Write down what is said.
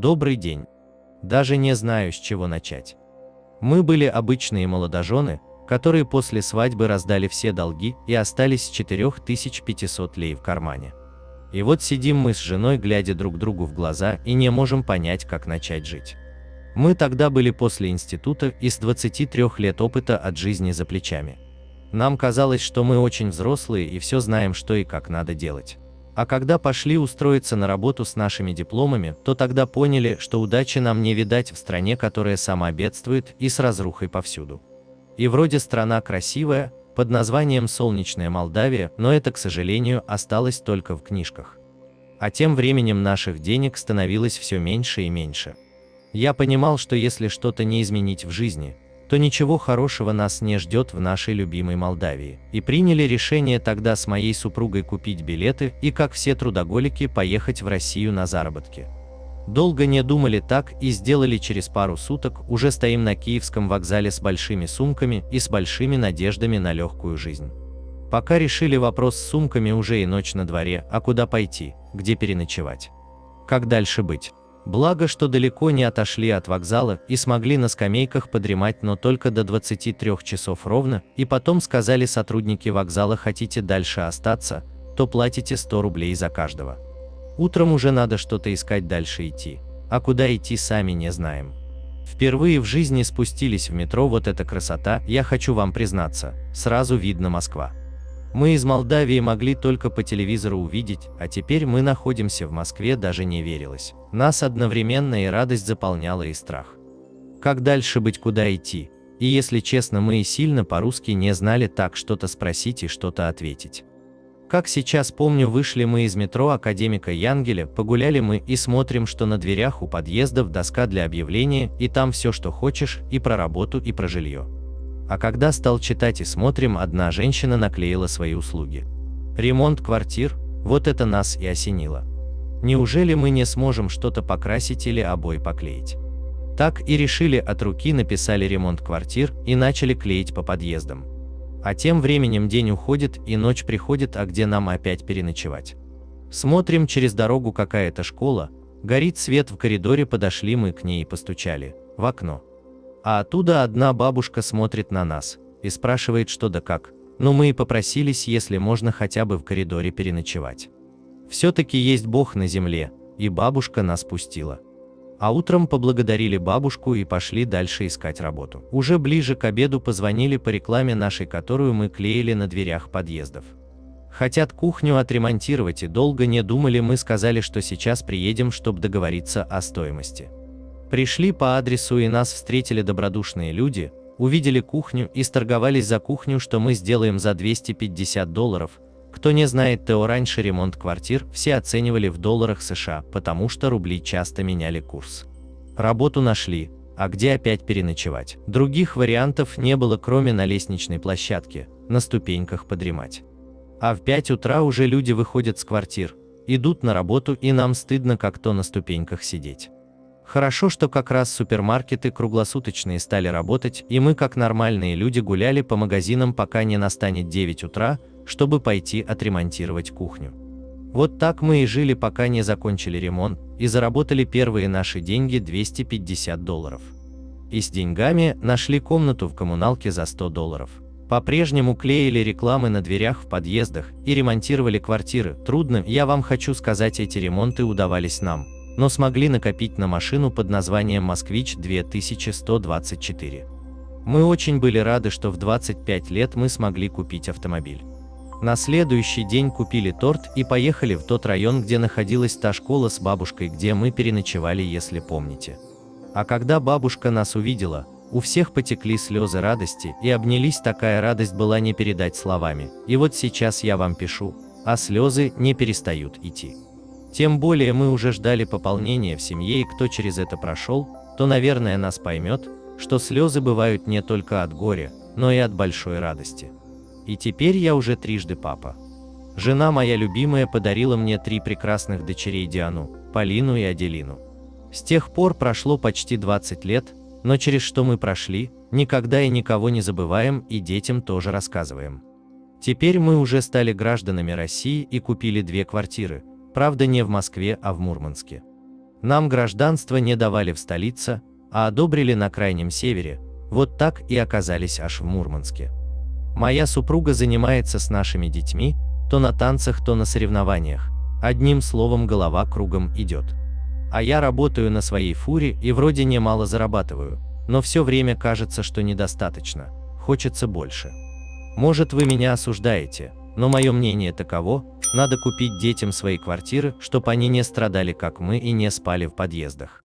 Добрый день. Даже не знаю, с чего начать. Мы были обычные молодожены, которые после свадьбы раздали все долги и остались с 4500 лей в кармане. И вот сидим мы с женой, глядя друг другу в глаза, и не можем понять, как начать жить. Мы тогда были после института и с 23 лет опыта от жизни за плечами. Нам казалось, что мы очень взрослые и все знаем, что и как надо делать. А когда пошли устроиться на работу с нашими дипломами, то тогда поняли, что удачи нам не видать в стране, которая сама бедствует и с разрухой повсюду. И вроде страна красивая, под названием «Солнечная Молдавия», но это, к сожалению, осталось только в книжках. А тем временем наших денег становилось все меньше и меньше. Я понимал, что если что-то не изменить в жизни, то ничего хорошего нас не ждет в нашей любимой Молдавии. И приняли решение тогда с моей супругой купить билеты и, как все трудоголики, поехать в Россию на заработки. Долго не думали, так и сделали. Через пару суток уже стоим на Киевском вокзале с большими сумками и с большими надеждами на легкую жизнь. Пока решили вопрос с сумками, уже и ночь на дворе, а куда пойти, где переночевать? Как дальше быть? Благо, что далеко не отошли от вокзала и смогли на скамейках подремать, но только до 23 часов ровно, и потом сказали сотрудники вокзала: хотите дальше остаться, то платите 100 рублей за каждого. Утром уже надо что-то искать, дальше идти. А куда идти, сами не знаем. Впервые в жизни спустились в метро, вот эта красота, я хочу вам признаться, сразу видно Москва. Мы из Молдавии могли только по телевизору увидеть, а теперь мы находимся в Москве, даже не верилось. Нас одновременно и радость заполняла, и страх. Как дальше быть, куда идти? И если честно, мы и сильно по-русски не знали, так что-то спросить и что-то ответить. Как сейчас помню, вышли мы из метро Академика Янгеля, погуляли мы и смотрим, что на дверях у подъездов доска для объявления, и там все, что хочешь, и про работу, и про жилье. А когда стал читать и смотрим, одна женщина наклеила свои услуги. Ремонт квартир, вот это нас и осенило. Неужели мы не сможем что-то покрасить или обои поклеить? Так и решили, от руки написали ремонт квартир и начали клеить по подъездам. А тем временем день уходит и ночь приходит, а где нам опять переночевать? Смотрим, через дорогу какая-то школа, горит свет в коридоре, подошли мы к ней и постучали в окно. А оттуда одна бабушка смотрит на нас и спрашивает, что да как. Но мы и попросились, если можно хотя бы в коридоре переночевать. Все-таки есть Бог на земле, и бабушка нас пустила. А утром поблагодарили бабушку и пошли дальше искать работу. Уже ближе к обеду позвонили по рекламе нашей, которую мы клеили на дверях подъездов. Хотят кухню отремонтировать, и долго не думали, мы сказали, что сейчас приедем, чтобы договориться о стоимости. Пришли по адресу, и нас встретили добродушные люди, увидели кухню и сторговались за кухню, что мы сделаем за $250. Кто не знает, то раньше ремонт квартир все оценивали в долларах США, потому что рубли часто меняли курс. Работу нашли, а где опять переночевать? Других вариантов не было, кроме на лестничной площадке, на ступеньках подремать. А в 5 утра уже люди выходят с квартир, идут на работу, и нам стыдно как-то на ступеньках сидеть. Хорошо, что как раз супермаркеты круглосуточные стали работать, и мы, как нормальные люди, гуляли по магазинам, пока не настанет 9 утра, чтобы пойти отремонтировать кухню. Вот так мы и жили, пока не закончили ремонт, и заработали первые наши деньги $250. И с деньгами нашли комнату в коммуналке за $100. По-прежнему клеили рекламы на дверях в подъездах и ремонтировали квартиры. Трудно, я вам хочу сказать, эти ремонты удавались нам, но смогли накопить на машину под названием «Москвич 2124». Мы очень были рады, что в 25 лет мы смогли купить автомобиль. На следующий день купили торт и поехали в тот район, где находилась та школа с бабушкой, где мы переночевали, если помните. А когда бабушка нас увидела, у всех потекли слезы радости и обнялись, такая радость была не передать словами. И вот сейчас я вам пишу, а слезы не перестают идти. Тем более мы уже ждали пополнения в семье, и кто через это прошел, то, наверное, нас поймет, что слезы бывают не только от горя, но и от большой радости. И теперь я уже трижды папа. Жена моя любимая подарила мне 3 прекрасных дочерей: Диану, Полину и Аделину. С тех пор прошло почти 20 лет, но через что мы прошли, никогда и никого не забываем, и детям тоже рассказываем. Теперь мы уже стали гражданами России и купили 2 квартиры, правда не в Москве, а в Мурманске. Нам гражданство не давали в столице, а одобрили на крайнем севере, вот так и оказались аж в Мурманске. Моя супруга занимается с нашими детьми, то на танцах, то на соревнованиях, одним словом голова кругом идет. А я работаю на своей фуре и вроде немало зарабатываю, но все время кажется, что недостаточно, хочется больше. Может, вы меня осуждаете, но мое мнение таково: надо купить детям свои квартиры, чтоб они не страдали как мы и не спали в подъездах.